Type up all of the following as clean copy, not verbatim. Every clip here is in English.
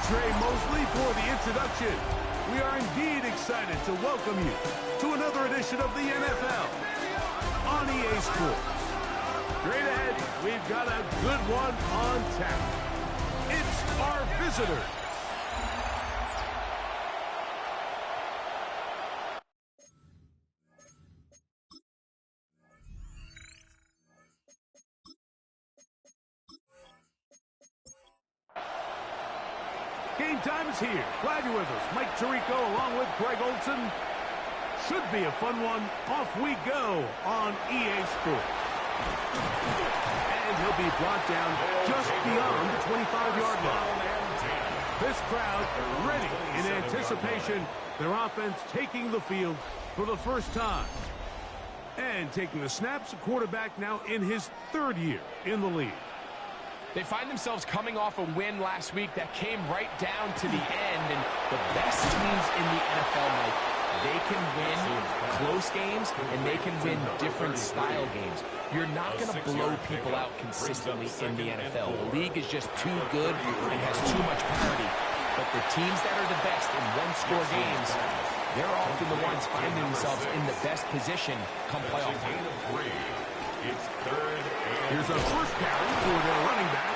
Trey Mosley for the introduction. We are indeed excited to welcome you to another edition of the NFL on EA Sports. Straight ahead, we've got a good one on tap. It's our visitors. Game time is here. Glad you're with us. Mike Tirico along with Greg Olson. Should be a fun one. Off we go on EA Sports. And he'll be brought down just beyond the 25-yard line. This crowd ready in anticipation. Their offense taking the field for the first time. And taking the snaps, a quarterback now in his third year in the league. They find themselves coming off a win last week that came right down to the end. And the best teams in the NFL, Mike, they can win close games and they can win different style games. You're not going to blow people out consistently in the NFL. The league is just too good and has too much parity. But the teams that are the best in one-score games, they're often the ones finding themselves in the best position come playoff time. It's third. Here's a first carry for their running back.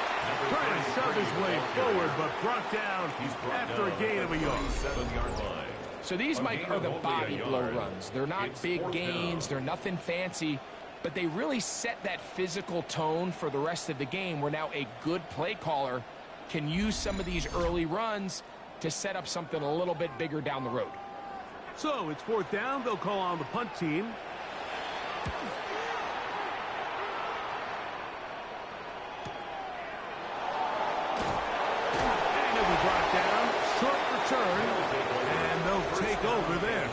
Trying to shove his way forward, but brought down after a gain of a yard. 7-yard line. So these, Mike, are the body blow runs. They're not big gains. They're nothing fancy. But they really set that physical tone for the rest of the game where now a good play caller can use some of these early runs to set up something a little bit bigger down the road. So it's fourth down. They'll call on the punt team. Brought down, short return, and they'll take over there.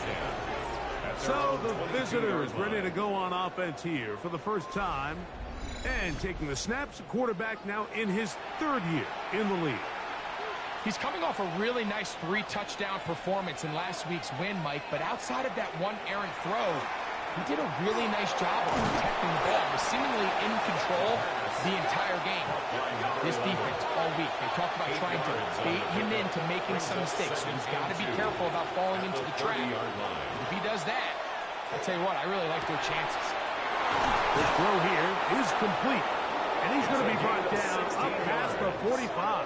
So the visitors ready to go on offense here for the first time. And taking the snaps, a quarterback now in his third year in the league. He's coming off a really nice 3-touchdown performance in last week's win, Mike, but outside of that one errant throw, he did a really nice job of protecting the ball. He was seemingly in control the entire game. This defense all week, they talked about trying to bait him into making some mistakes. So he's got to be careful about falling into the trap. If he does that, I'll tell you what, I really like their chances. The throw here is complete. And he's going to be brought down up past the 45.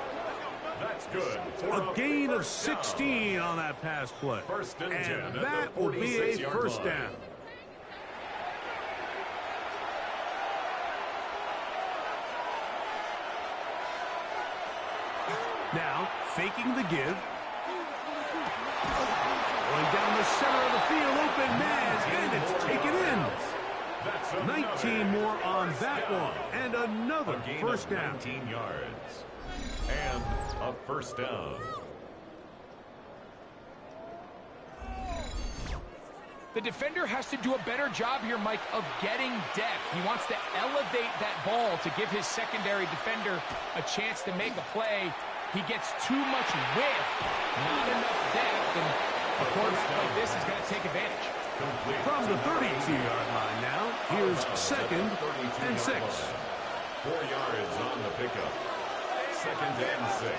That's good. A gain of 16 on that pass play. And that will be a first down. Now, faking the give. Going down the center of the field, open man, and it's taken in. 19 more on that one, and another first down. 19 yards, and a first down. The defender has to do a better job here, Mike, of getting depth. He wants to elevate that ball to give his secondary defender a chance to make a play. He gets too much width, not enough depth, and a quarterback like this is going to take advantage. From the 32-yard line now, here's second and 6. 4 yards on the pickup. Second and 6.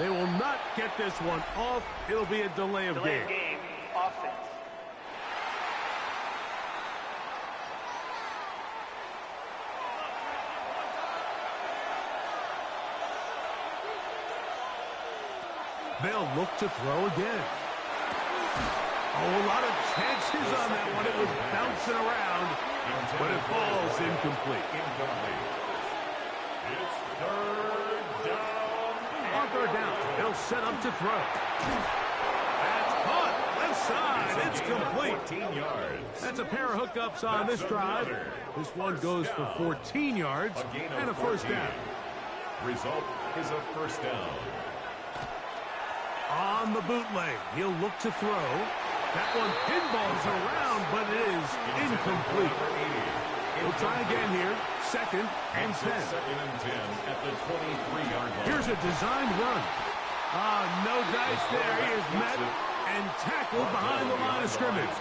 They will not get this one off. It'll be a delay of game. Offense. They'll look to throw again. Oh, a lot of chances on that one. It was bouncing around, but it falls incomplete. It's third down. On third down, they'll set up to throw. That's caught. Left side. It's complete. 14 yards. That's a pair of hookups on this drive. This one goes for 14 yards and a first down. Result is a first down. On the bootleg, he'll look to throw. That one pinballs around, but it is incomplete. We'll try again here. Second and 10. Second and 10 at the 23-yard line. Here's a designed run. No dice there. He is met and tackled behind the line of scrimmage.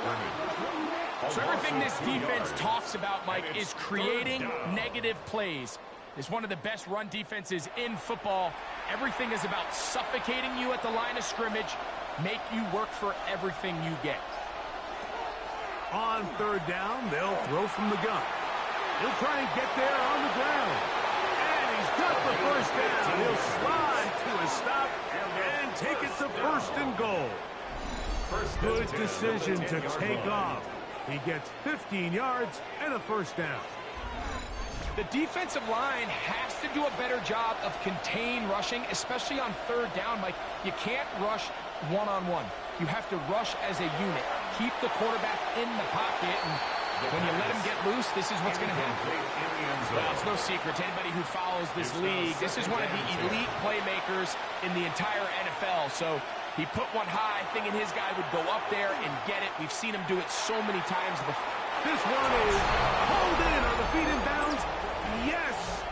So everything this defense talks about, Mike, is creating negative plays. It's one of the best run defenses in football. Everything is about suffocating you at the line of scrimmage, make you work for everything you get. On third down, they'll throw from the gun. He'll try and get there on the ground. And he's got the first down. He'll slide to a stop and take it to first and goal. Good decision to take off. He gets 15 yards and a first down. The defensive line has to do a better job of contain rushing, especially on third down. Mike, you can't rush one-on-one. You have to rush as a unit. Keep the quarterback in the pocket, and when you let him get loose, this is what's going to happen. Well, it's no secret to anybody who follows this league. This is one of the elite playmakers in the entire NFL. So he put one high, thinking his guy would go up there and get it. We've seen him do it so many times before. This one is hauled in on the feet in bounds. Yes!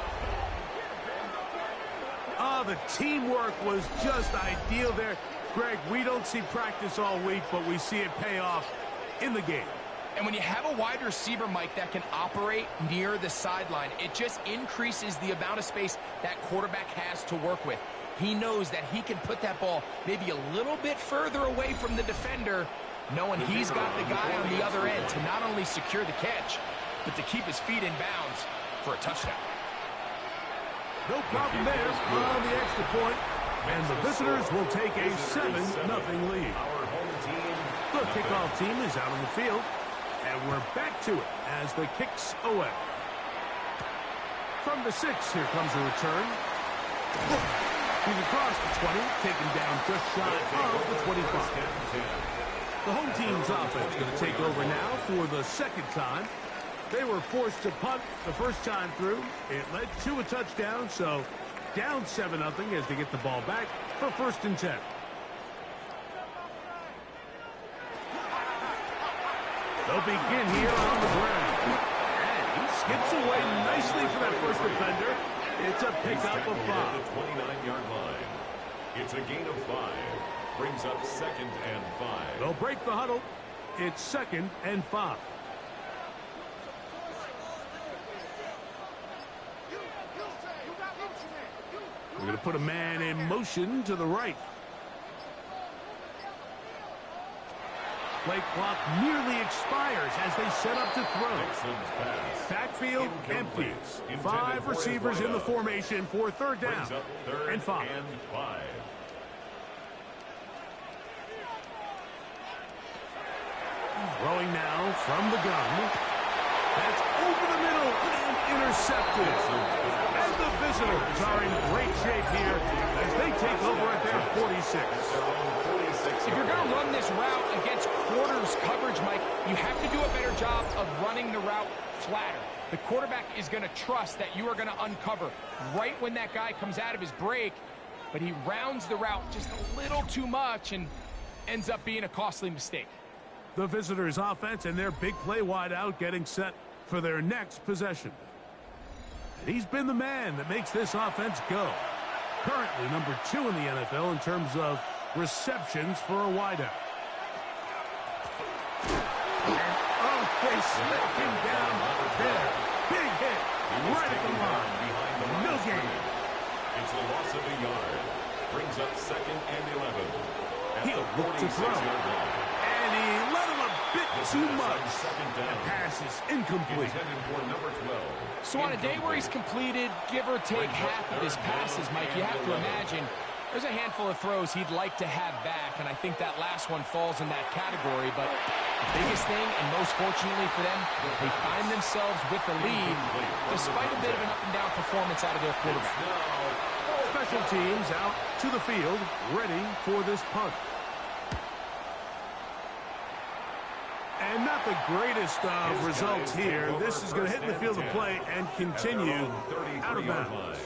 Oh, the teamwork was just ideal there. Greg, we don't see practice all week, but we see it pay off in the game. And when you have a wide receiver, Mike, that can operate near the sideline, it just increases the amount of space that quarterback has to work with. He knows that he can put that ball maybe a little bit further away from the defender, knowing he's got the guy on the other end to not only secure the catch, but to keep his feet in bounds for a touchdown. No problem there on the extra point, and the visitors will take a 7-0 lead. The kickoff team is out on the field, and we're back to it as the kick's away. From the 6, here comes a return. He's across the 20, taken down just shy of the 25. The home team's offense going to take over now for the second time. They were forced to punt the first time through. It led to a touchdown, so down 7-0 as they get the ball back for first and 10. They'll begin here on the ground. And he skips away nicely for that first defender. It's a pickup of 5. The 29-yard line. It's a gain of 5. Brings up 2nd and 5. They'll break the huddle. It's 2nd and 5. We're going to put a man in motion to the right. Play clock nearly expires as they set up to throw. Backfield empty. 5 receivers in the formation for third down and 5. Throwing now from the gun. That's over the middle and intercepted. And the visitors are in great shape here as they take over at their 46. If you're going to run this route against quarters coverage, Mike, you have to do a better job of running the route flatter. The quarterback is going to trust that you are going to uncover right when that guy comes out of his break, but he rounds the route just a little too much and ends up being a costly mistake. The visitors' offense and their big play wideout getting set for their next possession. And he's been the man that makes this offense go. Currently number 2 in the NFL in terms of receptions for a wideout. And they smack him down there. Big hit right at the line. No gain. It's a loss of a yard. Brings up 2nd and 11. He'll look to throw. And he let him a bit too much. The pass is incomplete. So on a day where he's completed, give or take half of his passes, Mike, you have to imagine there's a handful of throws he'd like to have back, and I think that last one falls in that category. But the biggest thing, and most fortunately for them, they find themselves with the lead despite a bit of an up-and-down performance out of their quarterback. Special teams out to the field, ready for this punt. And not the greatest of results here. This is going to hit the field of play and continue out of bounds.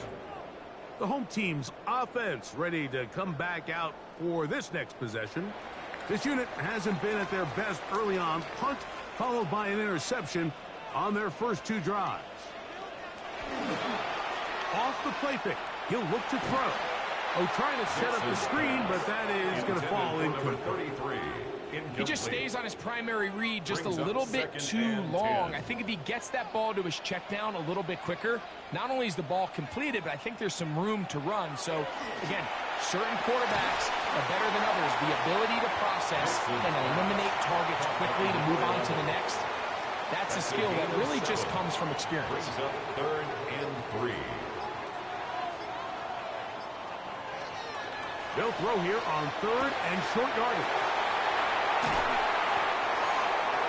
The home team's offense ready to come back out for this next possession. This unit hasn't been at their best early on. Punt followed by an interception on their first 2 drives. Off the play fake. He'll look to throw. Oh, trying to set up the screen, but that is going to fall incomplete. He just stays on his primary read just a little bit too long. I think if he gets that ball to his check down a little bit quicker, not only is the ball completed, but I think there's some room to run. So, again, certain quarterbacks are better than others. The ability to process and eliminate targets quickly to move on to the next, that's a skill that really just comes from experience. Brings up 3rd and 3. They'll throw here on 3rd and short yardage.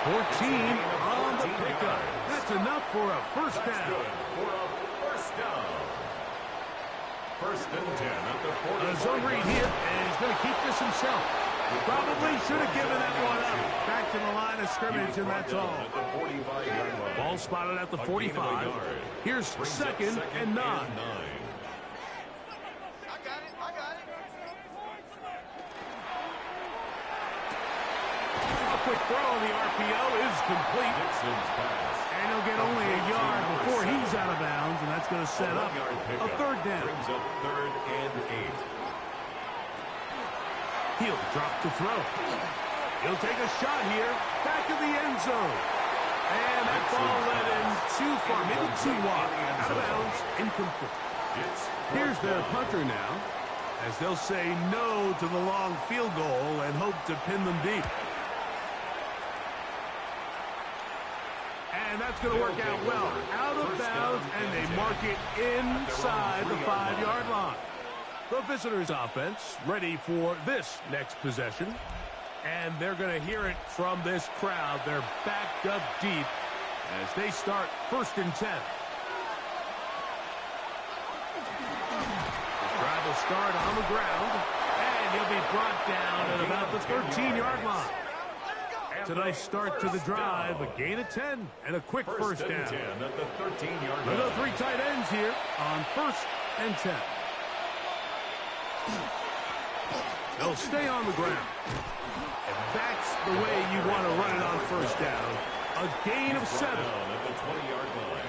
14 on the pickup. That's enough for a first down. Good for a first down. 1st and 10 at the 40. A zone read here, and he's going to keep this himself. Probably should have given that one up. Back to the line of scrimmage, and that's all. Ball spotted at the 45. Here's 2nd and 9. Quick throw on the RPO is complete. And he'll get only a yard before he's out of bounds, and that's going to set up a 3rd down. Brings up 3rd and 8. He'll drop to throw. He'll take a shot here. Back to the end zone. And that ball led in too far, maybe too wide. Out of bounds, incomplete. Here's their punter now, as they'll say no to the long field goal and hope to pin them deep. And that's going to work out well. Out of bounds, and they mark it inside the 5-yard line. The visitors' offense ready for this next possession. And they're going to hear it from this crowd. They're backed up deep as they start 1st and 10. The drive will start on the ground, and he'll be brought down at about the 13-yard line. It's a nice start to the drive, a gain of 10, and a quick first down. 10 at the 13-yard line. The 3 tight ends here on 1st and 10. They'll stay on the ground. And that's the way you want to run it on 1st down. A gain of 7. At the 20-yard line.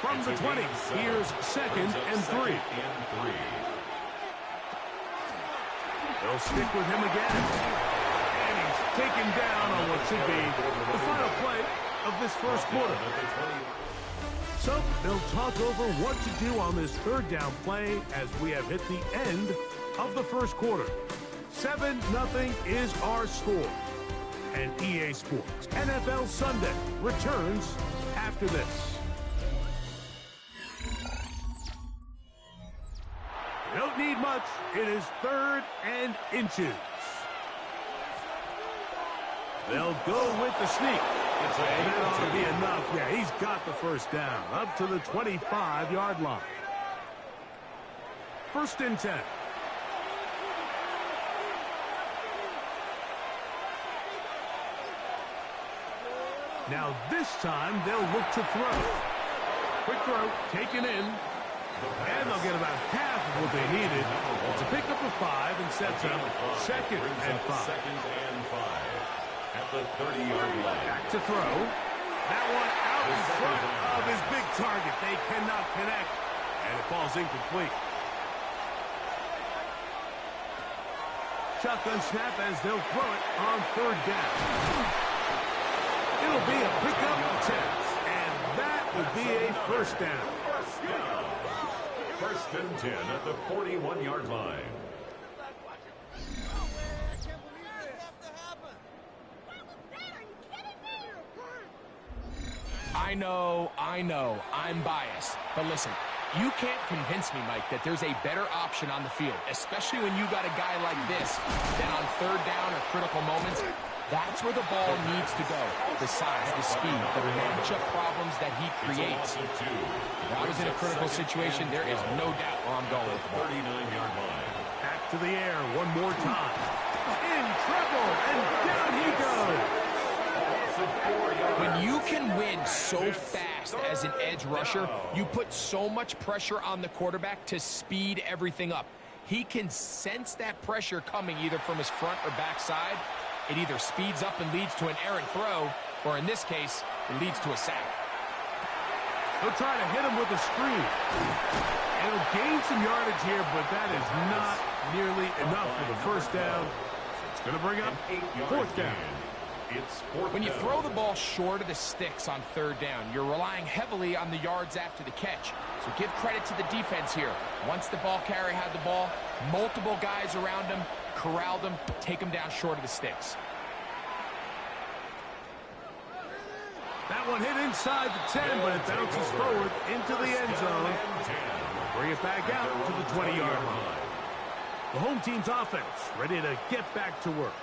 From the 20, here's 2nd and 3. They'll stick with him again. Taken down on what should be the final play of this 1st quarter. So they'll talk over what to do on this 3rd down play as we have hit the end of the 1st quarter. 7-0 is our score. And EA Sports NFL Sunday returns after this. They don't need much. It is 3rd and inches. They'll go with the sneak. And that ought to be enough. Yeah, he's got the first down. Up to the 25-yard line. 1st and 10. Now this time they'll look to throw. Quick throw, taken in. And they'll get about half of what they needed. It's a pickup of 5 and sets up 2nd and 5. 2nd and 5. At the 30-yard line. Back to throw. That one out in front of his big target. They cannot connect, and it falls incomplete. Shotgun snap as they'll throw it on 3rd down. It'll be a pickup of 10, and that will be a first down. 1st and 10 at the 41-yard line. I know, I'm biased. But listen, you can't convince me, Mike, that there's a better option on the field, especially when you got a guy like this, that on 3rd down or critical moments, that's where the ball needs to go. The size, the speed, the matchup problems that he creates. If I was in a critical situation, there is no doubt where I'm going with the ball. 39-yard line. Back to the air one more time. In trouble, and down he goes. When you can win so fast as an edge rusher, you put so much pressure on the quarterback to speed everything up. He can sense that pressure coming either from his front or back side. It either speeds up and leads to an errant throw, or in this case, it leads to a sack. They'll try to hit him with a screen. And he'll gain some yardage here, but that is not nearly enough for the first down. It's going to bring up 4th down. It's fourth When you down. throw the ball short of the sticks on third down, you're relying heavily on the yards after the catch. So give credit to the defense here. Once the ball carrier had the ball, multiple guys around him, corralled him, take him down short of the sticks. That one hit inside the 10, but it bounces forward into the end zone. Bring it back out to the 20-yard line. The home team's offense ready to get back to work.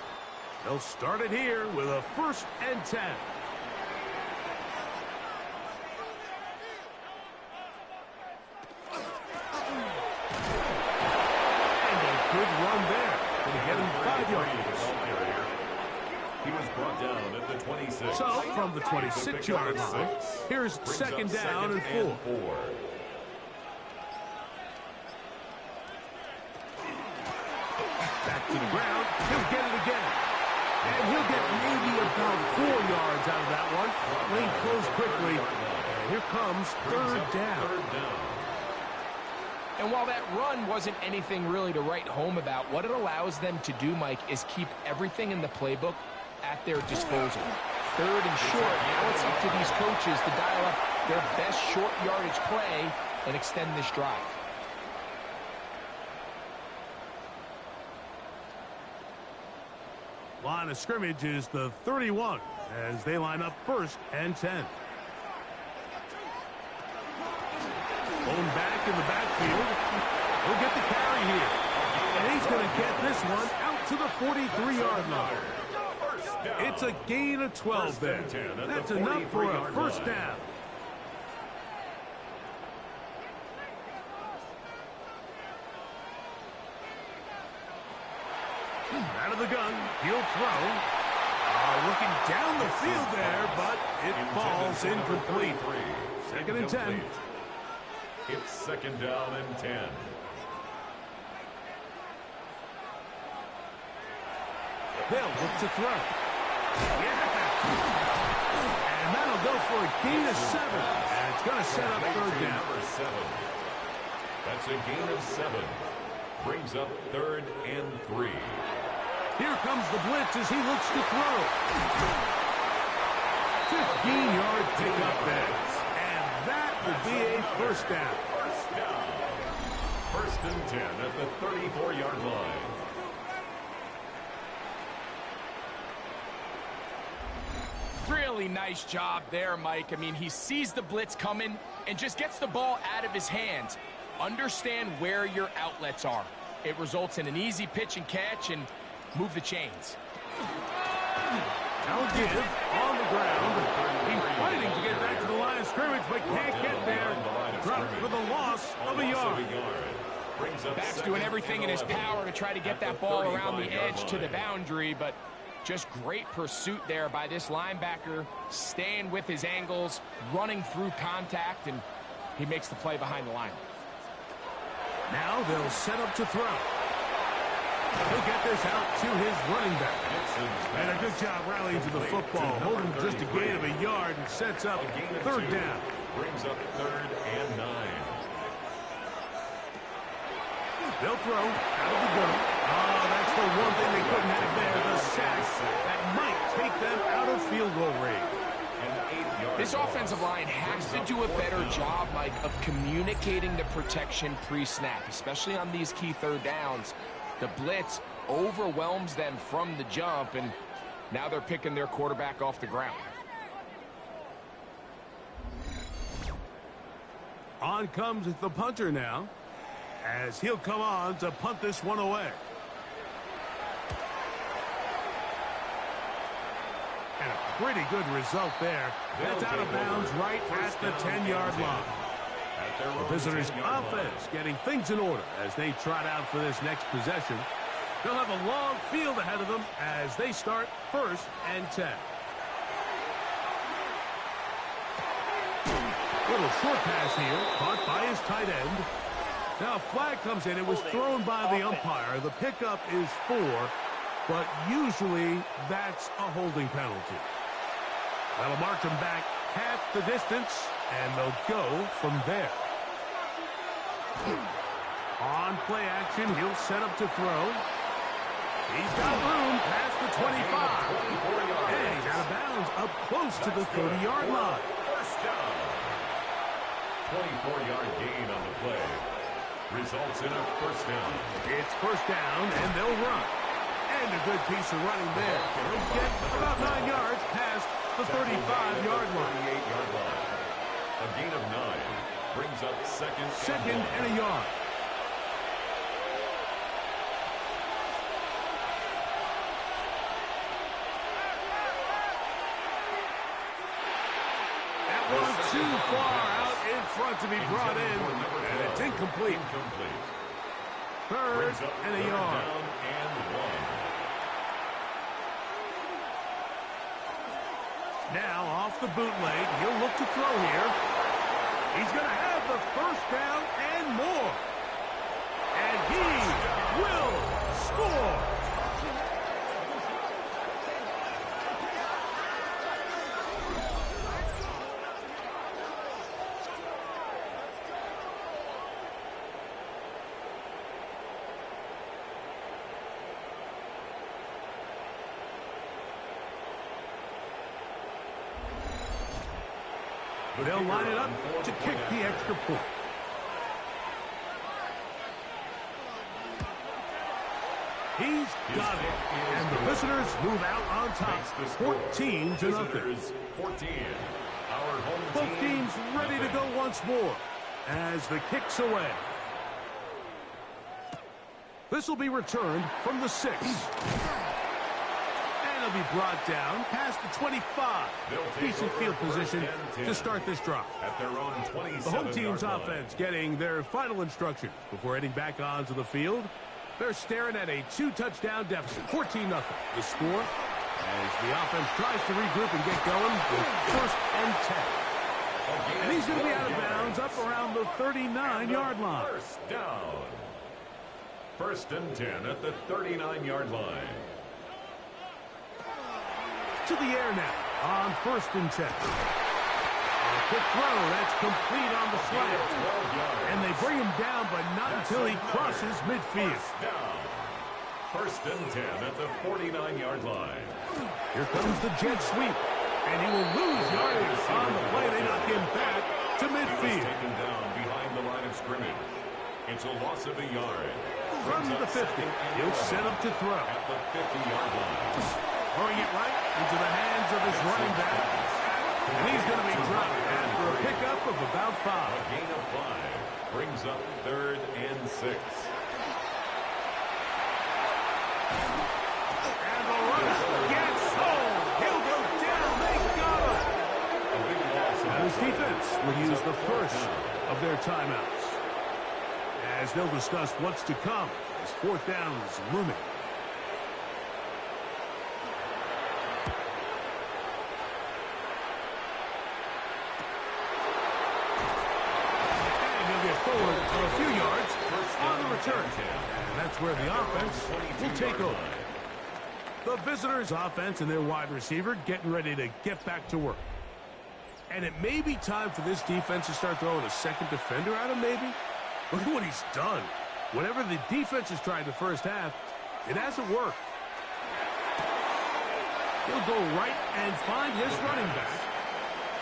They'll start it here with a 1st and 10. And a good run there. Going to get him 5 yards. He was brought down at the 26. So, from the 26-yard line, here's second down and 4. Back to the ground. He'll get it again. And he'll get maybe about 4 yards out of that one. Lane closed quickly. And here comes third down. And while that run wasn't anything really to write home about, what it allows them to do, Mike, is keep everything in the playbook at their disposal. Third and short, now it's up to these coaches to dial up their best short yardage play and extend this drive. Line of scrimmage is the 31 as they line up 1st and 10. Bone back in the backfield. He'll get the carry here. And he's going to get this one out to the 43-yard line. It's a gain of 12 there. That's enough for a 1st down. Out of the gun, he'll throw. Looking down the field there, but it falls incomplete. 2nd and 10. It's 2nd down and 10. They'll look to throw. Yeah. And that'll go for a gain of 7. And it's going to set up 3rd down. Number 7. That's a gain of 7. Brings up 3rd and 3. Here comes the blitz as he looks to throw. 15-yard pickup there. And that will be a 1st down. 1st and 10 at the 34-yard line. Really nice job there, Mike. I mean, he sees the blitz coming and just gets the ball out of his hands. Understand where your outlets are. It results in an easy pitch and catch and move the chains. Now give on the ground. He's fighting to get back to the line of scrimmage, but can't get there. Dropped for the loss of a yard. Back's doing everything in his power to try to get that ball around the edge to the boundary, but just great pursuit there by this linebacker, staying with his angles, running through contact, and he makes the play behind the line. Now they'll set up to throw. He'll get this out to his running back. And a good job rallying to the football, holding just a gain of a yard and sets up 3rd down. Brings up 3rd and 9. They'll throw out of the gun. Oh, that's the one thing they couldn't have there, the sack that might take them out of field goal range. This offensive line has to do a better job, Mike, of communicating the protection pre-snap, especially on these key 3rd downs. The blitz overwhelms them from the jump, and now they're picking their quarterback off the ground. On comes the punter now, as he'll come on to punt this one away. And a pretty good result there. That's out of bounds right at the 10-yard line. The visitors' offense getting things in order as they trot out for this next possession. They'll have a long field ahead of them as they start 1st and 10. Little short pass here, caught by his tight end. Now a flag comes in. It was thrown by the umpire. The pickup is 4, but usually that's a holding penalty. That'll march them back half the distance, and they'll go from there. On play action, he'll set up to throw. He's got room past the 25. And he gets to the 30-yard line. First down. 24-yard gain on the play. Results in a first down. It's first down, and they'll run. And a good piece of running there. They'll get about 9 yards past the 35-yard line. 38-yard line. A gain of 9 brings up second and a yard. That one too far out in front to be brought in, and it's incomplete. Third and a yard. Now off the bootleg, he'll look to throw here. He's going to have the first down and more. And he will score. They'll line it up to kick the extra point. He's got it. And the visitors move out on top. 14-0. Both teams ready to go once more as the kick's away. This will be returned from the 6. Will be brought down past the 25. Decent field position to start this drive. At their own the home team's offense getting their final instructions before heading back onto the field. They're staring at a 2-touchdown deficit, 14-0. The score as the offense tries to regroup and get going with first and 10. And he's going to be out of bounds up around the 39-yard line. First down. First and 10 at the 39-yard line. To the air now on first and 10. A quick throw, that's complete on the slant. And they bring him down, but not until he crosses midfield. First and 10 at the 49-yard line. Here comes the jet sweep. And he will lose yardage on the play. They knock him back to midfield. Taken down behind the line of scrimmage. It's a loss of a yard. From the 50, he'll set up to throw. At the 50-yard line. Throwing it right into the hands of his running back. And he's going to be dropped after a pickup of about 5. A gain of 5 brings up third and 6. And the runner gets home. He'll go down. They got him. Now this defense will use the first of their timeouts, as they'll discuss what's to come as fourth down is looming. Forward for a few yards on the return. And that's where the offense will take over. The visitors' offense and their wide receiver getting ready to get back to work. And it may be time for this defense to start throwing a second defender at him, maybe. Look at what he's done. Whatever the defense has tried the first half, it hasn't worked. He'll go right and find his running back.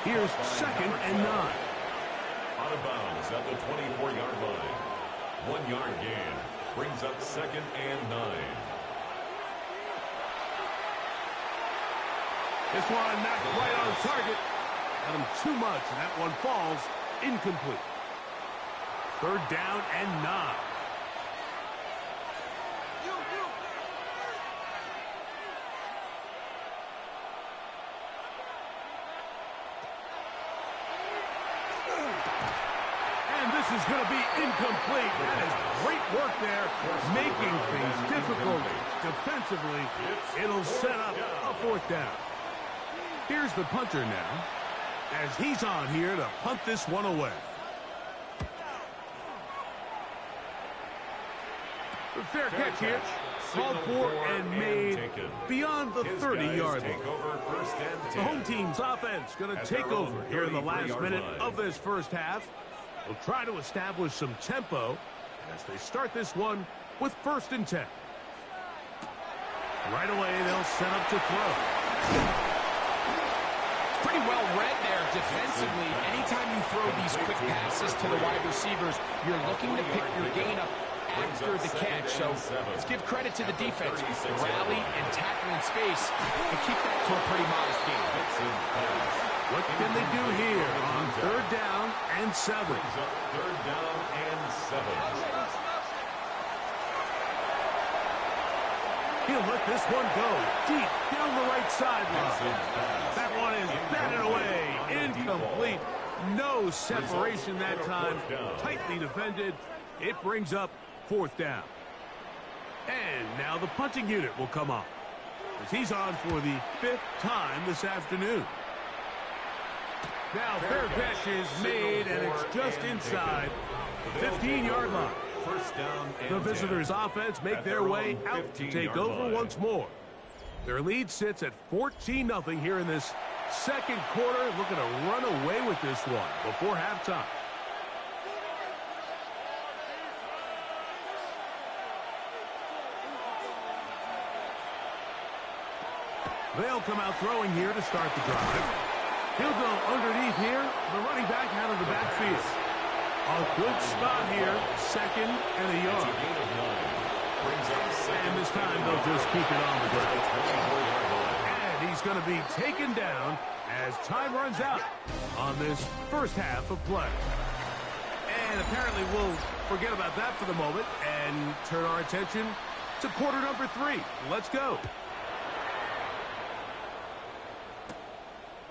Here's second and 9. Out of bounds at the 24-yard line. 1 yard gain brings up second and 9. This one not quite on target. Got him too much, and that one falls incomplete. Third down and 9. This is going to be incomplete. That is great work there, making things difficult defensively. It'll set up a fourth down. Here's the punter now, as he's on here to punt this one away. The fair catch here, called for and made beyond the 30-yard line. The home team's offense going to take over here in the last minute of this first half. They'll try to establish some tempo as they start this one with first and 10. Right away, they'll set up to throw. pretty well read there defensively. Anytime you throw these quick passes to the wide receivers, you're looking to pick your gain up after the catch. So let's give credit to the defense. Rally and tackle in space and keep that to a pretty modest game. What can they do here on 3rd down and 7? 3rd down and 7. He'll let this one go deep down the right sideline. That one is batted away. Incomplete. No separation that time. Tightly defended. It brings up 4th down. And now the punting unit will come on, as he's on for the 5th time this afternoon. Now fair catch is made, and it's just inside the 15-yard line. First down and the visitors' offense make their way out to take over once more. Their lead sits at 14-0 here in this 2nd quarter, looking to run away with this one before halftime. They'll come out throwing here to start the drive. He'll go underneath here, the running back out of the backfield. A good spot here, 2nd and a yard. And this time they'll just keep it on the ground. And he's going to be taken down as time runs out on this first half of play. And apparently we'll forget about that for the moment and turn our attention to quarter number 3. Let's go.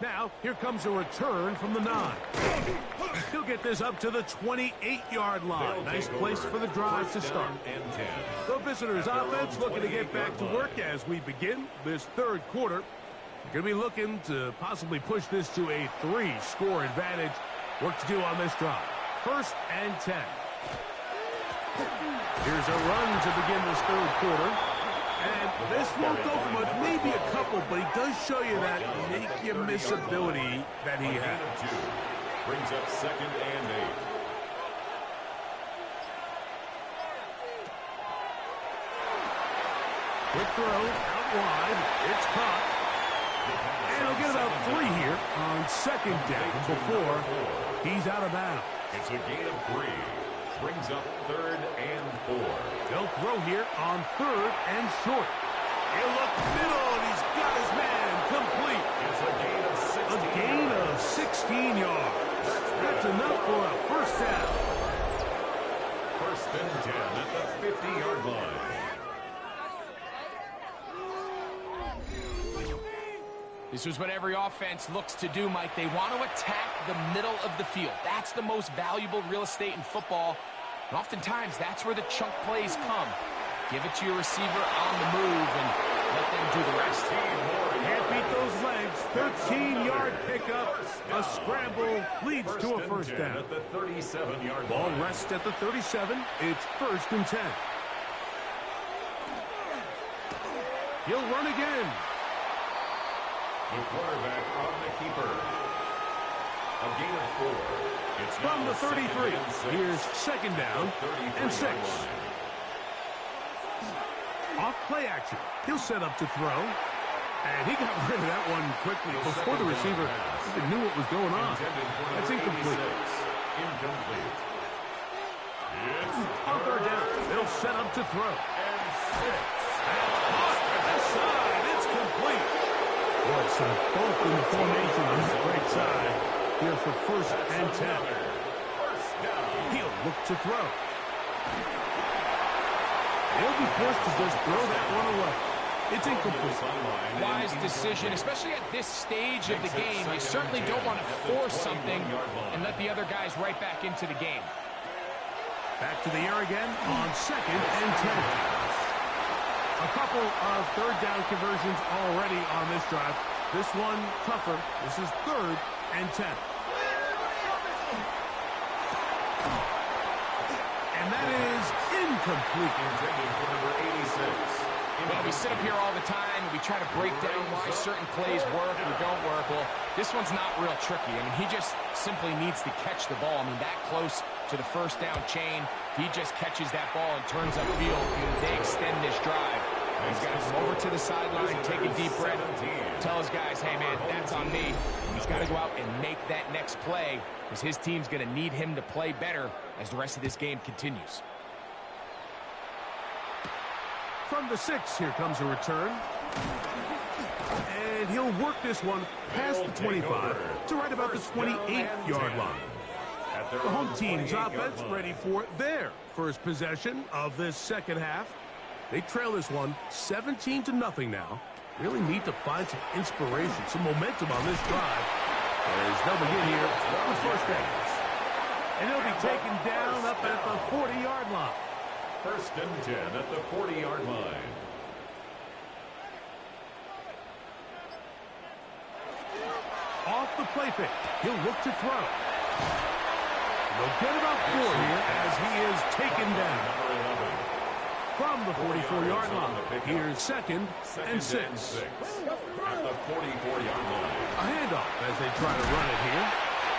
Now, here comes a return from the 9. He'll get this up to the 28-yard line. Nice place for the drive to start. The visitors' offense looking to get back to work as we begin this 3rd quarter. They're going to be looking to possibly push this to a 3-score advantage. Work to do on this drive. 1st and 10. Here's a run to begin this 3rd quarter. And this won't go for much, maybe a couple, but he does show you that make-you-miss ability that he has. Brings up 2nd and 8. Quick throw, out wide, it's caught. And he'll get about 3 here on 2nd down before he's out of bounds. It's a gain of 3. Brings up 3rd and 4. They'll throw here on 3rd and short. He'll look middle, and he's got his man complete. It's a gain of 16. A gain of 16 yards. That's enough for a 1st down. 1st and 10 at the 50-yard line. This is what every offense looks to do, Mike. They want to attack the middle of the field. That's the most valuable real estate in football. And oftentimes, that's where the chunk plays come. Give it to your receiver on the move and let them do the rest. Can't beat those legs. 13-yard pickup. A scramble leads to a 1st down. At the 37-yard Ball line. rests at the 37. It's 1st and 10. He'll run again. The quarterback on the keeper. A gain of 4. It's From the 33, here's 2nd down and 6. Off play action. He'll set up to throw. And he got rid of that one quickly before the receiver even knew what was going on. That's incomplete. Incomplete. On 3rd down, they'll set up to throw. And 6. And off to the side. It's complete. Boy, some bulk in the formation on his right side. Here for 1st and 10. He'll look to throw. He'll be forced to just throw that one away. It's incomplete. Wise decision, especially at this stage of the game. You certainly don't want to force something and let the other guys right back into the game. Back to the air again on 2nd and 10. A couple of 3rd down conversions already on this drive. This one tougher. This is 3rd and 10. And that is incomplete. Intended for number 86. Well, we sit up here all the time and we try to break down why certain plays work or don't work. Well, this one's not real tricky. I mean, he just simply needs to catch the ball. I mean, that close to the 1st down chain, he just catches that ball and turns upfield. They extend this drive. He's got to come over to the sideline, take a deep breath, tell his guys, hey, man, that's on me. He's got to go out and make that next play because his team's going to need him to play better as the rest of this game continues. From the 6, here comes a return. And he'll work this one past the 25 to right about the 28-yard line. The home team's offense ready for their first possession of this second half. They trail this one 17-0 now. Really need to find some inspiration, some momentum on this drive. As they'll begin here with first down. And he'll be taken down up at the 40-yard line. First and 10 at the 40-yard line. Off the play fake, he'll look to throw. They'll get about 4 here as he is taken down. From the 44-yard line, here's second and 6. At the 44-yard line. A handoff as they try to run it here.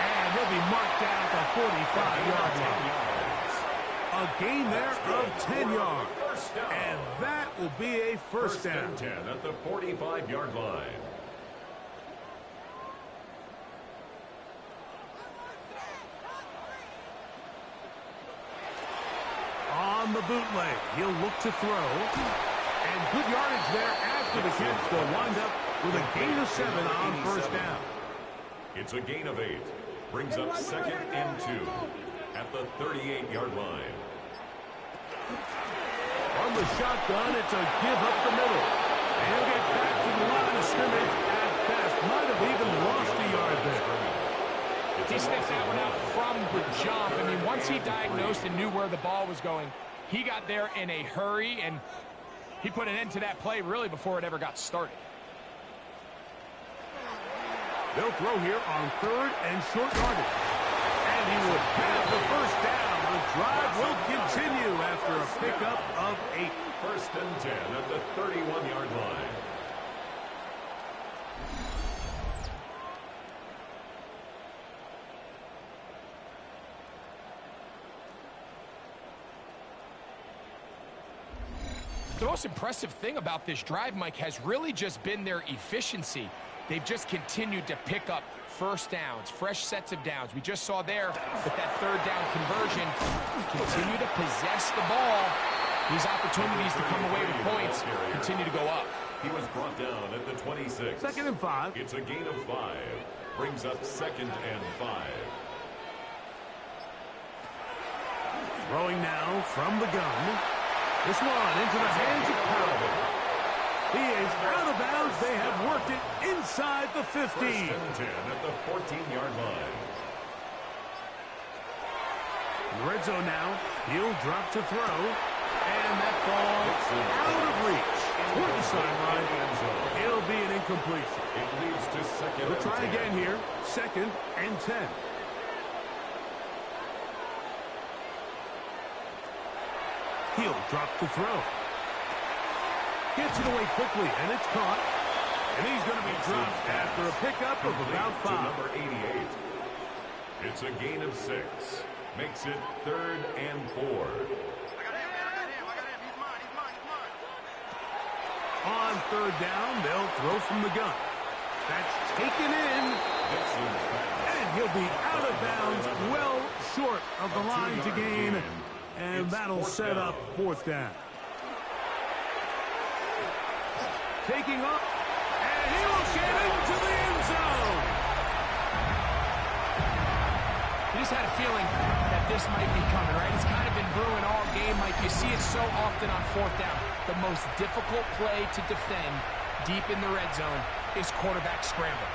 And he'll be marked down at the 45-yard line. A gain there of 10 yards. And that will be a first down. First and 10 at the 45-yard line. On the bootleg, he'll look to throw. And good yardage there after the catch. They'll wind up with a gain of 7 on first down. It's a gain of 8. Brings up second and 2 at the 38-yard line. From the shotgun, it's a give up the middle. And he'll get back to the line of scrimmage at best. Might have even lost a yard there. He sniffed that one out from the jump. I mean, once he diagnosed and knew where the ball was going, he got there in a hurry, and he put an end to that play really before it ever got started. They'll throw here on third and short yardage. And he will have the first down. The drive will continue after a pickup of 8. First and 10 at the 31-yard line. The most impressive thing about this drive, Mike, has really just been their efficiency. They've just continued to pick up first downs, fresh sets of downs. We just saw there with that third down conversion, continue to possess the ball. These opportunities to come away with points continue to go up. He was brought down at the 26. Second and 5. It's a gain of 5. Brings up second and 5. Throwing now from the gun. This one into the hands of Powell. He is out of bounds. They have worked it inside the 15. First and 10 at the 14-yard line. In the red zone now. He'll drop to throw. And that ball out of reach. Toward the sideline. It'll be an incompletion. It leads to second. We'll try again here. Second and 10. He'll drop to throw. Gets it away quickly, and it's caught. And he's going to be dropped after a pickup of about 5. Number 88. It's a gain of 6. Makes it third and 4. On third down, they'll throw from the gun. That's taken in. And he'll be out of bounds, well short of the line to gain. And that'll set up fourth down. Taking up, and he will get into the end zone. You just had a feeling that this might be coming, right? It's kind of been brewing all game. Like you see it so often on fourth down. The most difficult play to defend deep in the red zone is quarterback scramble.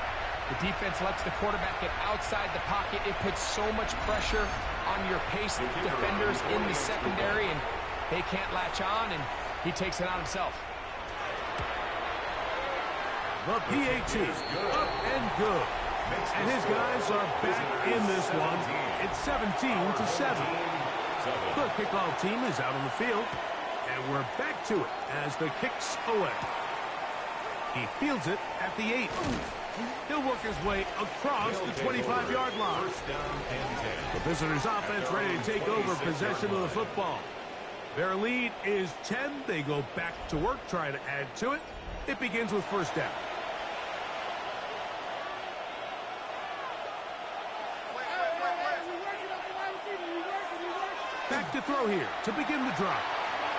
The defense lets the quarterback get outside the pocket. It puts so much pressure on your pace defenders in the secondary, and they can't latch on, and he takes it on himself. The PAT up and good. And his guys are back in this one. It's 17-7. The kickoff team is out on the field. And we're back to it as the kick's away. He fields it at the 8. He'll work his way across the 25-yard line. The visitors' offense ready to take over possession of the football. Their lead is 10. They go back to work, try to add to it. It begins with first down. Back to throw here to begin the drive.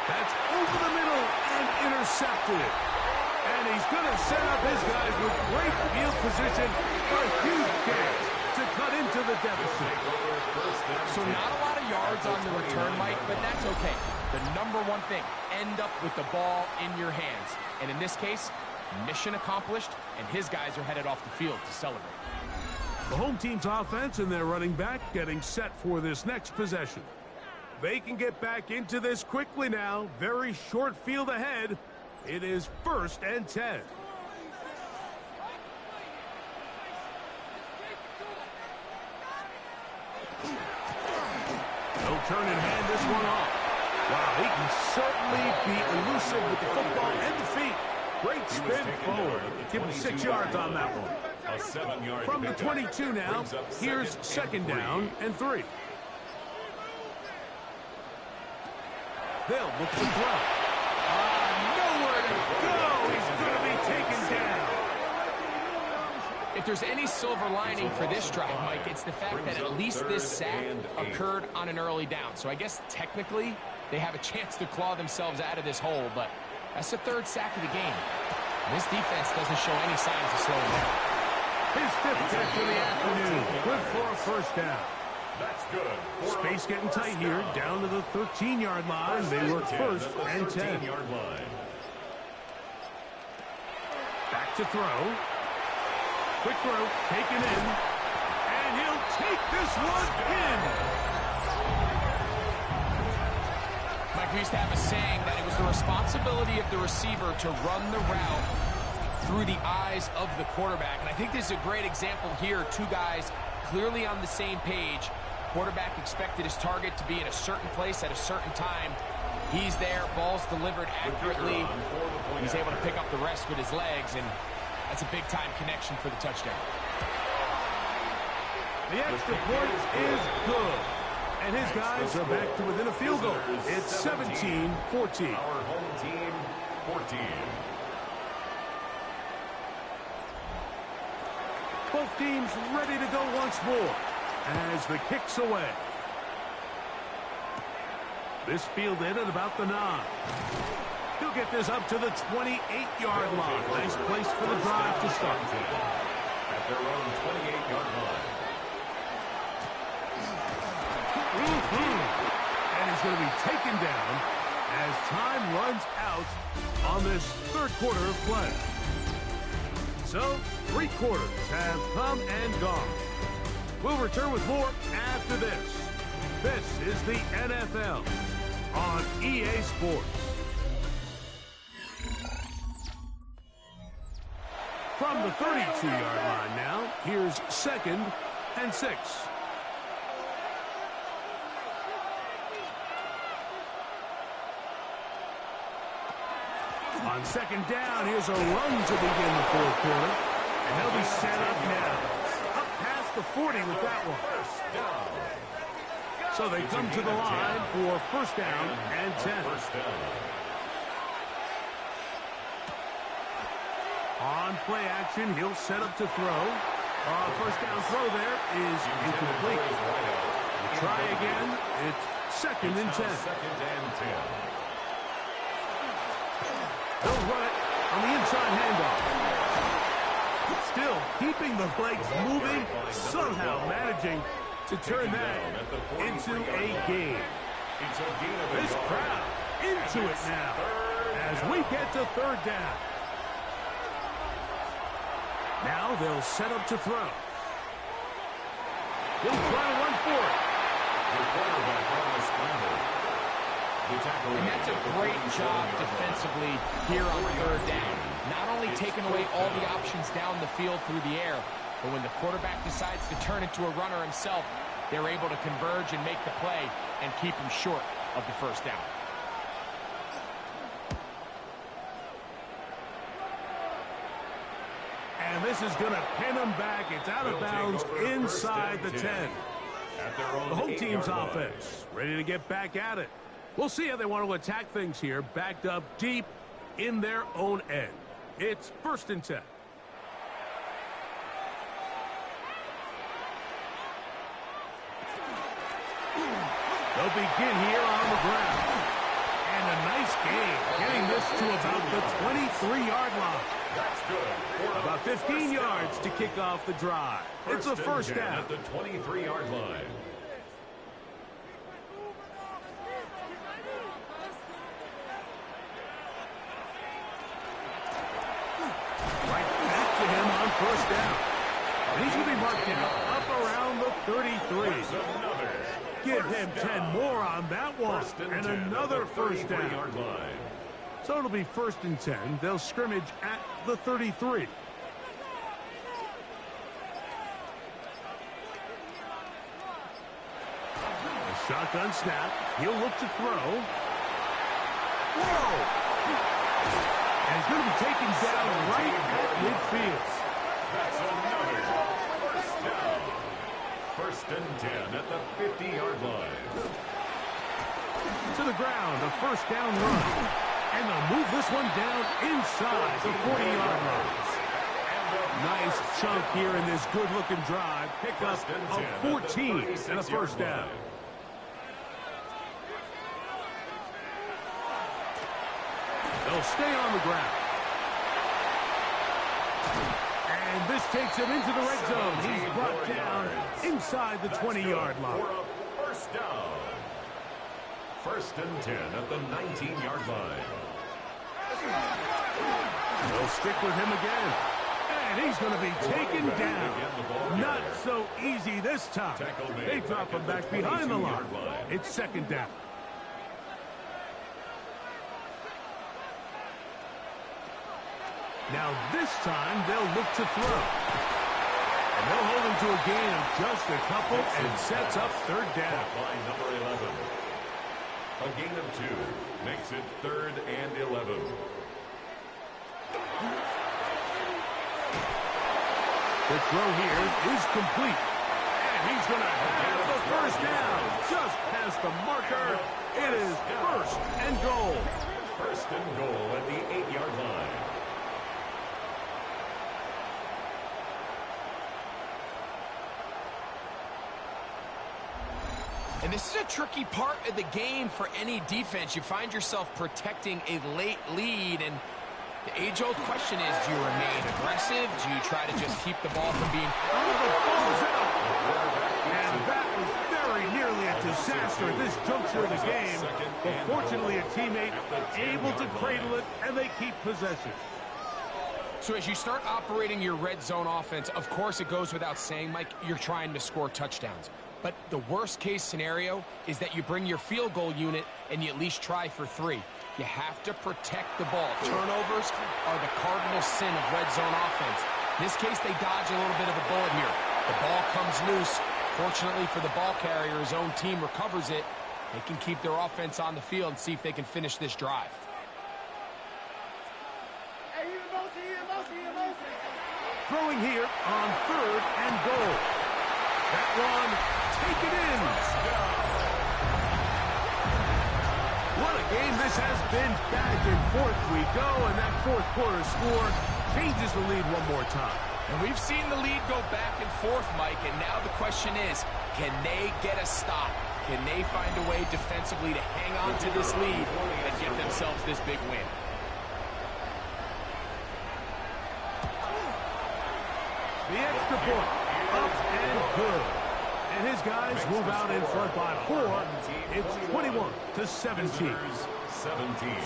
That's over the middle and intercepted. And he's going to set up his guys with great field position. A huge catch to cut into the deficit. So not a lot of yards on the return, Mike, but that's okay. The number one thing, end up with the ball in your hands. And in this case, mission accomplished, and his guys are headed off the field to celebrate. The home team's offense and their running back getting set for this next possession. They can get back into this quickly now. Very short field ahead. It is 1st and 10. No turn and hand this one off. Wow, he can certainly be elusive with the football and the feet. Great spin forward. Give him 6 yards on that one. A 7-yard From the 22 now, here's 2nd down and 3. They'll look to throw. Nowhere to go. He's going to be taken down. If there's any silver lining for this drive, Mike, it's the fact that at least this sack occurred on an early down. So I guess technically they have a chance to claw themselves out of this hole, but that's the 3rd sack of the game. And this defense doesn't show any signs of slowing down. His 5th catch of the afternoon. Good for a first down. That's good. Space getting tight here, down to the 13-yard line. They work 1st and 10. Back to throw. Quick throw, taken in. And he'll take this one in. Mike, we used to have a saying that it was the responsibility of the receiver to run the route through the eyes of the quarterback. And I think this is a great example here. 2 guys clearly on the same page. Quarterback expected his target to be in a certain place at a certain time. He's there, ball's delivered accurately. He's able to pick up the rest with his legs, and that's a big-time connection for the touchdown. The extra point is good. And his guys are back to within a field goal. It's 17-14. Our home team, 14. Both teams ready to go once more as the kick's away. This fielded at about the 9. He'll get this up to the 28-yard line. Nice place for the drive to start. At their own 28-yard line. And he's going to be taken down as time runs out on this 3rd quarter of play. So, 3 quarters have come and gone. We'll return with more after this. This is the NFL on EA Sports. From the 32-yard line now, here's 2nd and 6. On 2nd down, here's a run to begin the 4th quarter. And they'll be set up now. Up past the 40 with that one. So they come to the line for 1st down and 10. On play action, he'll set up to throw. 1st down throw there is incomplete. Try again. It's 2nd and 10. They'll run it on the inside handoff. Still keeping the legs moving, somehow managing to turn that into a game. This crowd into it now as we get to 3rd down. Now they'll set up to throw. He'll try to run for it. The quarterback on the scramble. And that's a great job defensively here on 3rd down. Not only taking away all the options down the field through the air, but when the quarterback decides to turn into a runner himself, they're able to converge and make the play and keep him short of the 1st down. And this is going to pin him back. It's out of bounds inside the 10. The home team's offense ready to get back at it. We'll see how they want to attack things here, backed up deep in their own end. It's 1st and 10. They'll begin here on the ground. And a nice gain, getting this to about the 23-yard line. That's good. About 15 yards to kick off the drive. It's a first down. At the 23-yard line. Right back to him on first down. And he's going to be marked down up around the 33. Give him 10 more on that one. And another first down. So it'll be 1st and 10. They'll scrimmage at the 33. A shotgun snap. He'll look to throw. Whoa! And he's going to be taken down right at midfield. That's another first down. 1st and 10 at the 50-yard line. To the ground, a first down run. And they'll move this one down inside the 40-yard line. Nice chunk here in this good-looking drive. Pick up of 14 and a first down. They'll stay on the ground. And this takes him into the red zone. He's brought down inside the 20-yard line. First down. 1st and 10 at the 19-yard line. They'll stick with him again. And he's going to be taken down. Not so easy this time. They drop him back behind the line. It's 2nd down. Now this time they'll look to throw. And they'll hold him to a gain of just a couple and sets up 3rd down. Line number 11. A gain of 2 makes it 3rd and 11. The throw here is complete. And he's going to have the first down. Just past the marker. It is 1st and goal. 1st and goal at the 8-yard line. And this is a tricky part of the game for any defense. You find yourself protecting a late lead, and the age-old question is, do you remain aggressive? Do you try to just keep the ball from being... Oh, the ball's out! And that was very nearly a disaster at this juncture of the game. But fortunately, a teammate able to cradle it, and they keep possession. So as you start operating your red zone offense, of course it goes without saying, Mike, you're trying to score touchdowns. But the worst-case scenario is that you bring your field goal unit and you at least try for 3. You have to protect the ball. Turnovers are the cardinal sin of red zone offense. In this case, they dodge a little bit of a bullet here. The ball comes loose. Fortunately for the ball carrier, his own team recovers it. They can keep their offense on the field and see if they can finish this drive. Throwing here on 3rd and goal. That one taken in. What a game this has been. Back and forth we go, and that 4th quarter score changes the lead one more time. And we've seen the lead go back and forth, Mike, and now the question is, can they get a stop? Can they find a way defensively to hang on to this lead and get themselves this big win? The extra point, up and good. And his guys move out in front by 4. It's 21-17.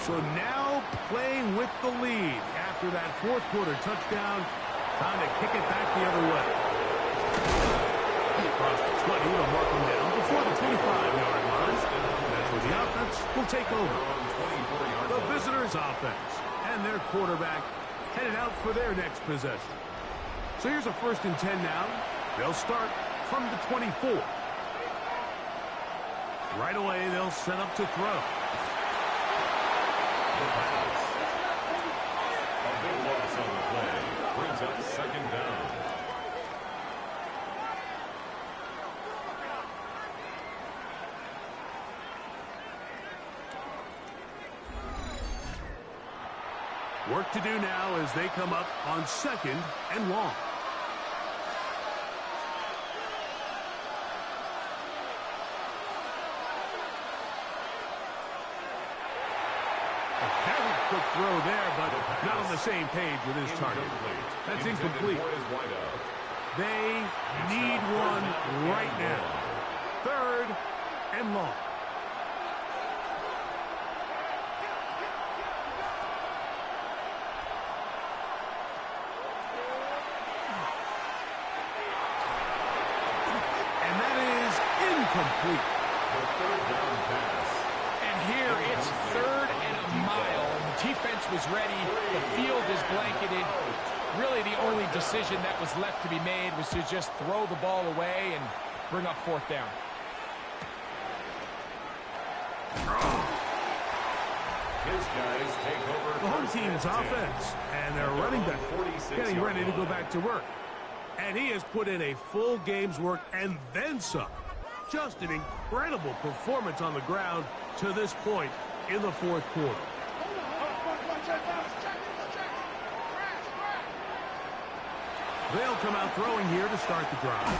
So now playing with the lead after that 4th quarter touchdown. Time to kick it back the other way. Across the 20, they'll mark him down before the 25-yard line. That's where the offense will take over. The visitors' offense and their quarterback headed out for their next possession. So here's a 1st and 10 now. They'll start from the 24. Right away, they'll set up to throw. A big loss on the play. Brings up 2nd down. Work to do now as they come up on 2nd and long. A very quick throw there, but not on the same page with his target. That's incomplete. They need one right now. 3rd and long. Complete. The 3rd down pass. And here it's 3rd and a mile. The defense was ready. The field is blanketed. Really the only decision that was left to be made was to just throw the ball away and bring up 4th down. His guys take over the home team's offense, and their running back getting ready to go back to work. And he has put in a full game's work and then some. Just an incredible performance on the ground to this point in the 4th quarter. They'll come out throwing here to start the drive.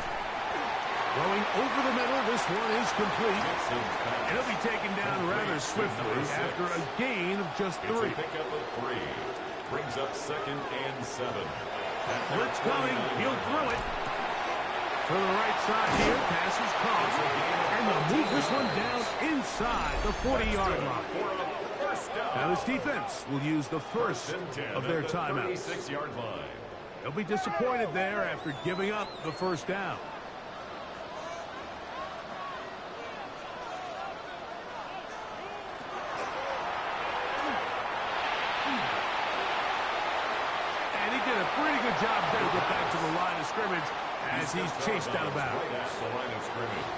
Throwing over the middle, this one is complete. And he'll be taken down rather swiftly after a gain of just 3. It's a pickup of 3. Brings up 2nd and 7. Blitz coming, he'll throw it. To the right side here, pass is caught. And they'll move this one down inside the 40-yard line. Now this defense will use the first of their timeouts. 36-yard line. They'll be disappointed there after giving up the 1st down. And he did a pretty good job there to get back to the line of scrimmage as he's chased out of bounds. Right at the line of scrimmage.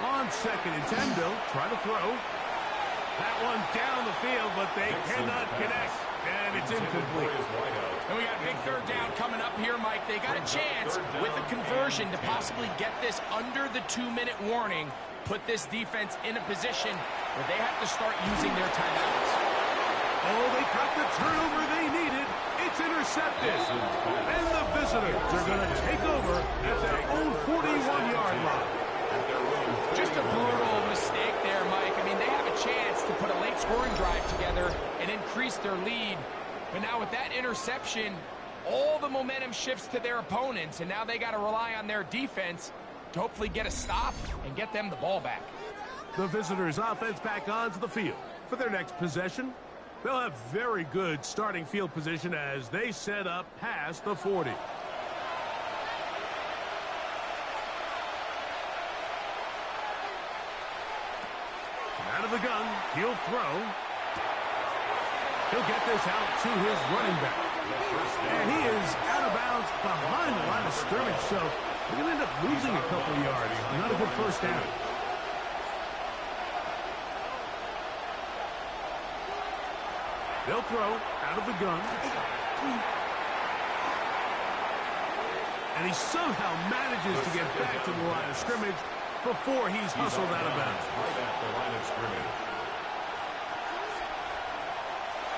On 2nd and 10, they'll try to throw. That one down the field, but they cannot connect. And it's incomplete. And we got a big 3rd down coming up here, Mike. They got a chance with a conversion to possibly get this under the 2-minute warning, put this defense in a position where they have to start using their timeouts. Oh, they got the turnover they needed. It's intercepted. And the visitors are going to take over at their own 41-yard line. Just a brutal mistake there, Mike. I mean, they have a chance to put a late scoring drive together and increase their lead. But now with that interception, all the momentum shifts to their opponents, and now they got to rely on their defense to hopefully get a stop and get them the ball back. The visitors' offense back onto the field for their next possession. They'll have very good starting field position as they set up past the 40. Out of the gun, he'll throw. He'll get this out to his running back. And he is out of bounds behind the line of scrimmage, so they're going to end up losing a couple of yards. Not a good 1st down. They'll throw out of the gun. And he somehow manages to get back to the line of scrimmage before he's hustled out of bounds. Right at the line of scrimmage.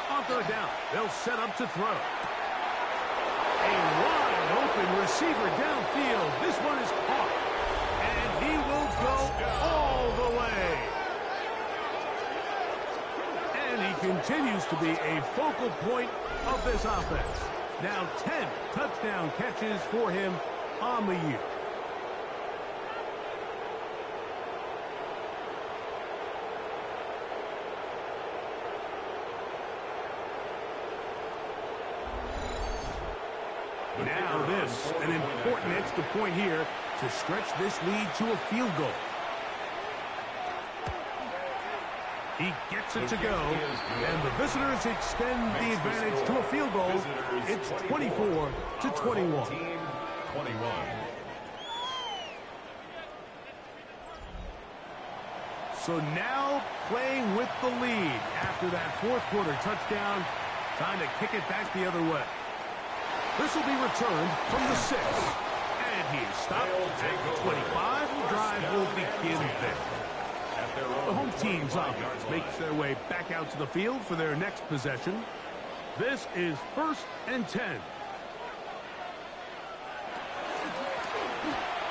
On 3rd down, they'll set up to throw. A wide open receiver downfield. This one is caught. And he will go all the way. And he continues to be a focal point of this offense. Now 10 touchdown catches for him on the year. Now this, an important extra point here to stretch this lead to a field goal. He gets it to go, and the visitors extend the advantage to a field goal. It's 24-21. So now playing with the lead after that 4th quarter touchdown, time to kick it back the other way. This will be returned from the 6. And he is stopped at the 25. the drive will begin there. The home team's offense makes their way back out to the field for their next possession. This is 1st and 10.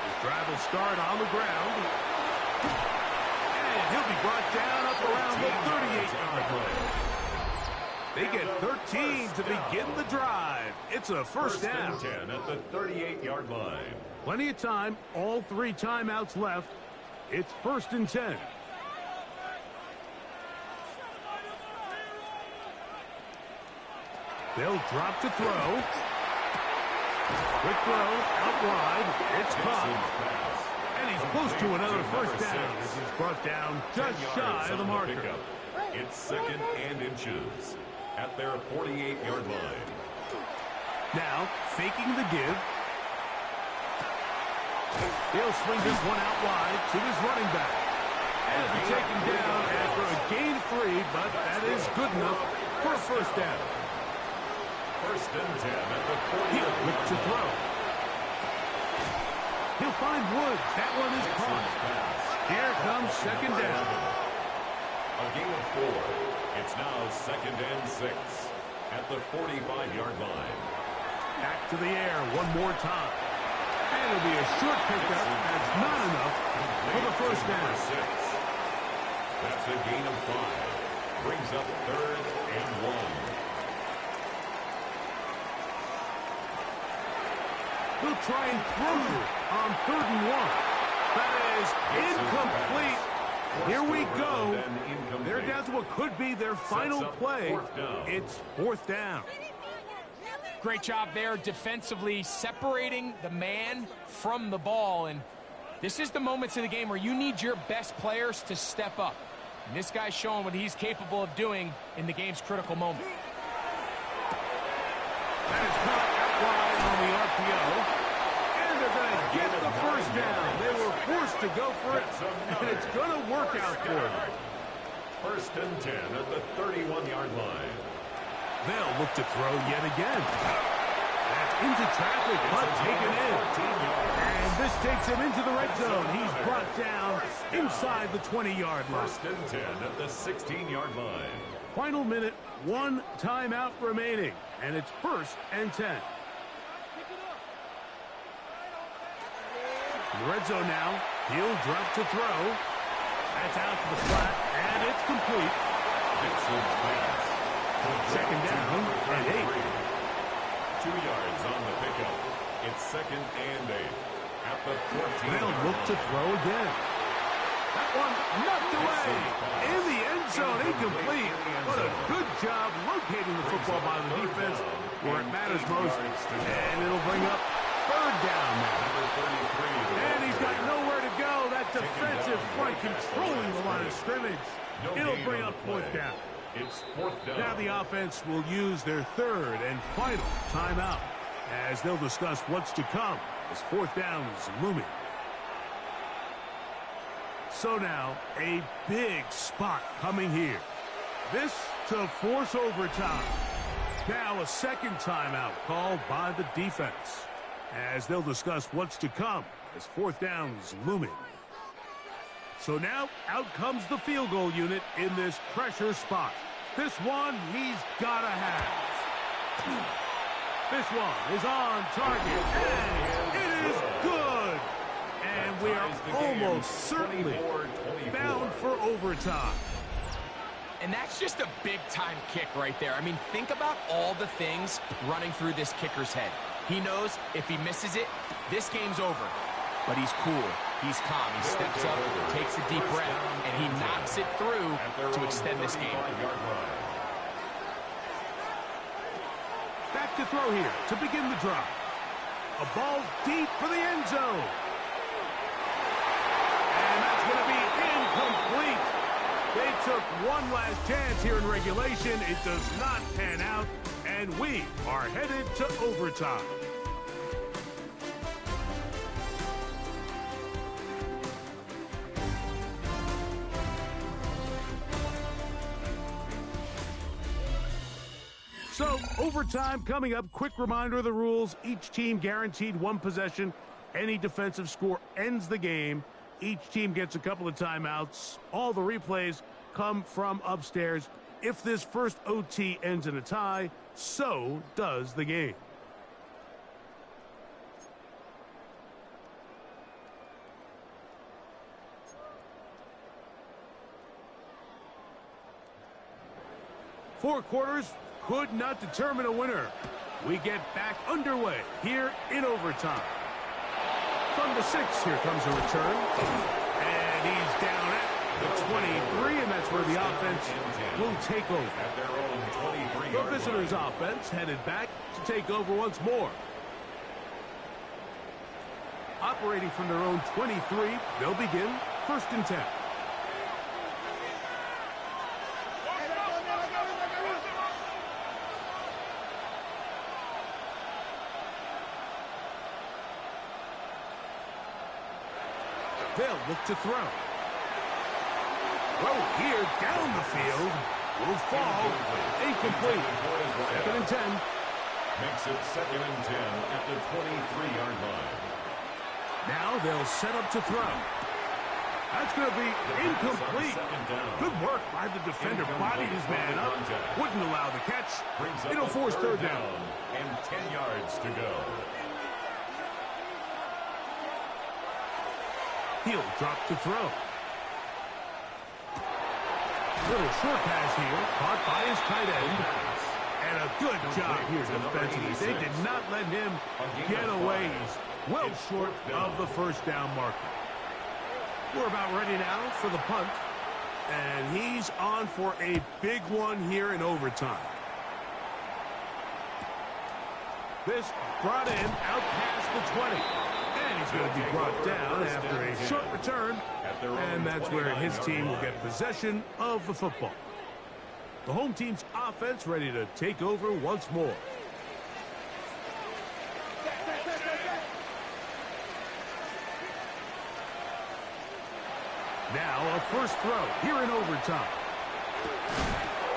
His drive will start on the ground. And he'll be brought down up around the 38-yard line. They get 13 to begin the drive. It's a first down. 10 at the 38-yard line. Plenty of time. All 3 timeouts left. It's 1st and 10. They'll drop to throw. Quick throw out wide. It's caught. And he's close to another first down as he's brought down just shy of the marker. It's 2nd and inches at their 48-yard line. Now, faking the give. He'll swing this one out wide to his running back. And he'll be taken down after a gain of 3, but that is good enough for a first down. 1st and 10 at the 40. He'll look to throw. He'll find Woods. That one is caught. Here comes 2nd down. A gain of 4. It's now 2nd and 6 at the 45-yard line. Back to the air one more time. And it'll be a short pickup. That's not enough for the first down. 6. That's a gain of 5. Brings up 3rd and 1. He'll try and throw it on 3rd and 1. That is incomplete. Here we go. They're down to what could be their final play. It's 4th down. Great job there defensively, separating the man from the ball. And this is the moments of the game where you need your best players to step up. And this guy's showing what he's capable of doing in the game's critical moment. That is caught out wide on the RPO. And they're going to get the first down. They were forced to go for it, and it's going to work out for them. 1st and 10 at the 31-yard line. They'll look to throw yet again. That's into traffic, but taken in. And this takes him into the red zone. He's brought down inside the 20-yard line. 1st and 10 at the 16-yard line. Final minute, 1 timeout remaining, and it's 1st and 10. In the red zone now, he'll drop to throw. That's out to the flat, and it's complete. Dixon's pass. 2nd down and 8. 2 yards on the pickup. It's 2nd and 8 at the 14. They'll look to throw again. That one knocked away in the end zone, incomplete. What a good job locating the football by the defense where it matters most. And it'll bring up 3rd down now. And he's got nowhere to go. That defensive front controlling the line of scrimmage. It'll bring up 4th down. It's 4th down. Now the offense will use their 3rd and final timeout as they'll discuss what's to come as 4th down is looming. So now, a big spot coming here. This to force overtime. Now a 2nd timeout called by the defense as they'll discuss what's to come as 4th down is looming. So now out comes the field goal unit in this pressure spot. This one he's got to have. This one is on target, and it is good. And we are almost certainly bound for overtime. And that's just a big-time kick right there. I mean, think about all the things running through this kicker's head. He knows if he misses it, this game's over. But he's cool. He's calm. He steps up, takes a deep breath, and he knocks it through to extend this game. Back to throw here to begin the drive. A ball deep for the end zone. And that's going to be incomplete. They took one last chance here in regulation. It does not pan out, and we are headed to overtime. So, overtime coming up. Quick reminder of the rules. Each team guaranteed one possession. Any defensive score ends the game. Each team gets a couple of timeouts. All the replays come from upstairs. If this first OT ends in a tie, so does the game. Four quarters could not determine a winner. We get back underway here in overtime. From the 6, here comes a return. And he's down at the 23, and that's where the offense will take over. The visitors' offense headed back to take over once more. Operating from their own 23, they'll begin 1st and 10. They'll look to throw. Throw here down the field. Will fall. Incomplete. 2nd and 10. Makes it 2nd and 10 at the 23-yard line. Now they'll set up to throw. That's going to be incomplete. Good work by the defender. Bodied his man up. Wouldn't allow the catch. It'll force 3rd down. And 10 yards to go. He'll drop to throw. Little short pass here, caught by his tight end. And a good job here defensively. They did not let him get away. He's well short of the 1st down marker. We're about ready now for the punt. And he's on for a big one here in overtime. This brought in out past the 20. And he's going to be brought down after a short return. And that's where his team will get possession of the football. The home team's offense ready to take over once more. Now a first throw here in overtime.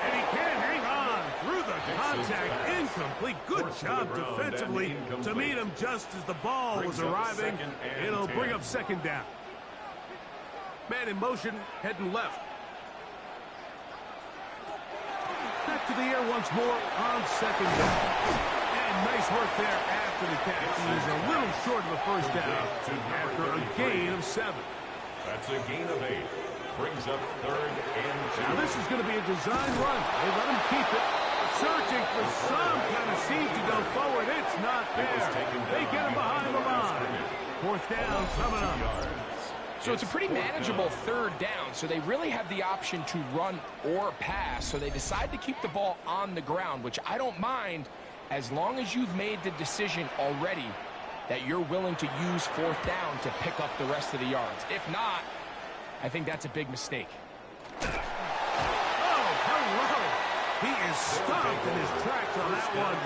And he can't hang on through the contact. Incomplete. Good job defensively to meet him just as the ball was arriving. It'll bring up 2nd down. Man in motion, heading left. Back to the air once more on 2nd down. And nice work there after the catch. He's a little short of the 1st down after a gain of 7. That's a gain of 8. Brings up 3rd and 2. Now this is going to be a design run. They let him keep it. Searching for some kind of seed to go forward. It's not there. They get him behind the line. 4th down coming up. So it's a pretty manageable 3rd down, so they really have the option to run or pass, so they decide to keep the ball on the ground, which I don't mind as long as you've made the decision already that you're willing to use 4th down to pick up the rest of the yards. If not, I think that's a big mistake. Oh, hello. He is stopped in his tracks on that one.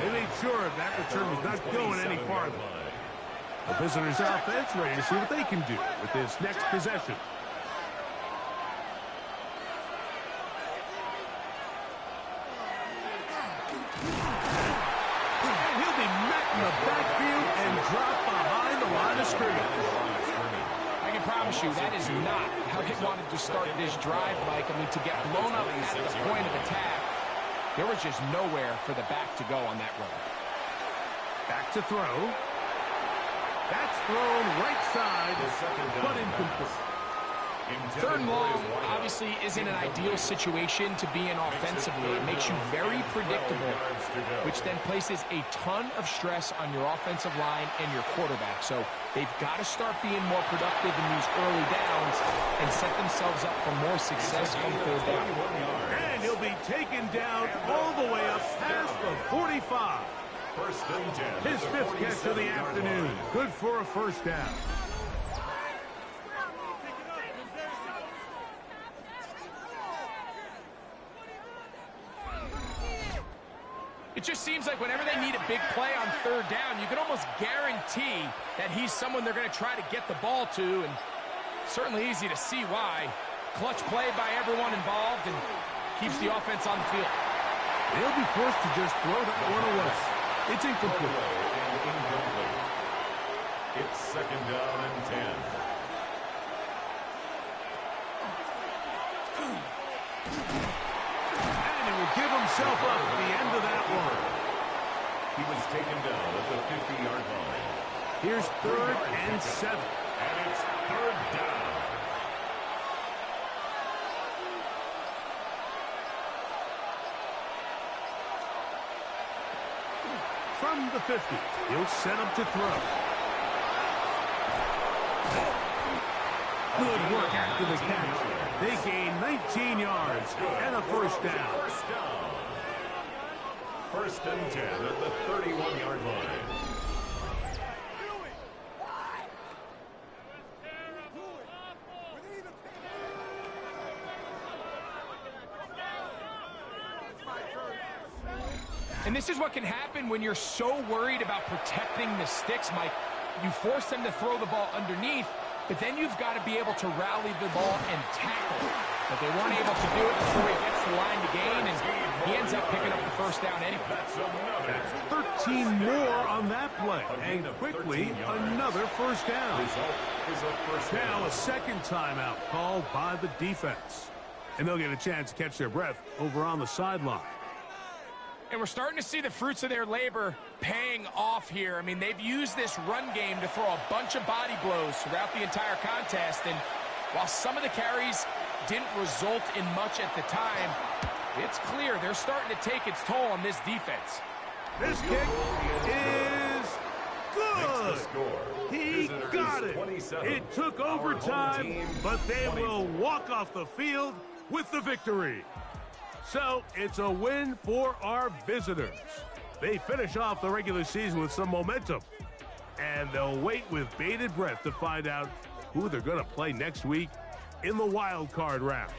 They made sure that return was not going any farther. The visitors' offense ready to see what they can do with this next possession. And he'll be met in the backfield and dropped behind the line of scrimmage. I can promise you that is not how they wanted to start this drive, Mike. I mean, to get blown up at the point of attack, there was just nowhere for the back to go on that run. Back to throw. That's thrown right side, but incomplete. 3rd and long obviously isn't an ideal situation to be in offensively. It makes you very predictable, which then places a ton of stress on your offensive line and your quarterback. So they've got to start being more productive in these early downs and set themselves up for more success on 3rd down. And he'll be taken down all the way up past the 45. His 5th catch of the afternoon. Good for a 1st down. It just seems like whenever they need a big play on 3rd down, you can almost guarantee that he's someone they're going to try to get the ball to, and certainly easy to see why. Clutch play by everyone involved and keeps the offense on the field. They'll be forced to just throw that one away. It's incomplete. It's 2nd down and 10. And he will give himself up at the end of that one. He was taken down at the 50-yard line. Here's 3rd and 7. And it's 3rd down. From the 50, he'll set up to throw. Good work after the catch. They gain 19 yards and a first down. First and 10 at the 31-yard line. And this is what can happen when you're so worried about protecting the sticks, Mike. You force them to throw the ball underneath, but then you've got to be able to rally the ball and tackle. But they weren't able to do it before he gets the line to gain, and he ends up picking up the first down anyway. That's 13 more on that play, and quickly another first down. Now a second timeout called by the defense. And they'll get a chance to catch their breath over on the sideline. And we're starting to see the fruits of their labor paying off here. I mean, they've used this run game to throw a bunch of body blows throughout the entire contest. And while some of the carries didn't result in much at the time, it's clear they're starting to take its toll on this defense. This kick is good. He got it. It took overtime, but they will walk off the field with the victory. So, it's a win for our visitors. They finish off the regular season with some momentum. And they'll wait with bated breath to find out who they're going to play next week in the wild card round.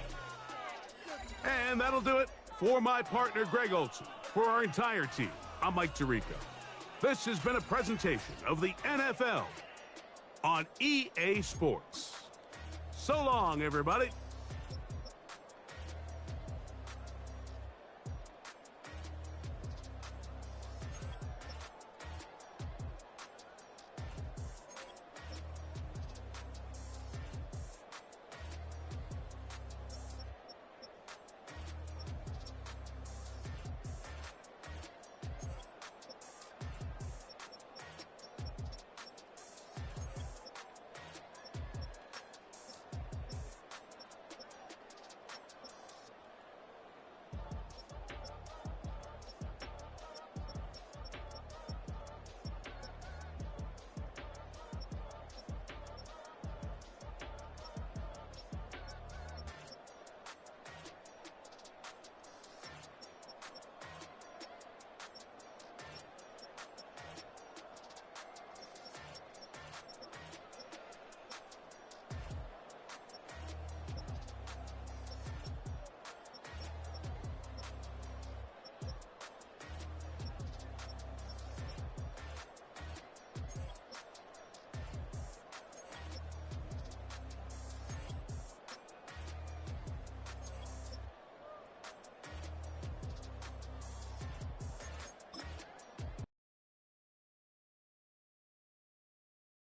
And that'll do it for my partner, Greg Olson. For our entire team, I'm Mike Tirico. This has been a presentation of the NFL on EA Sports. So long, everybody.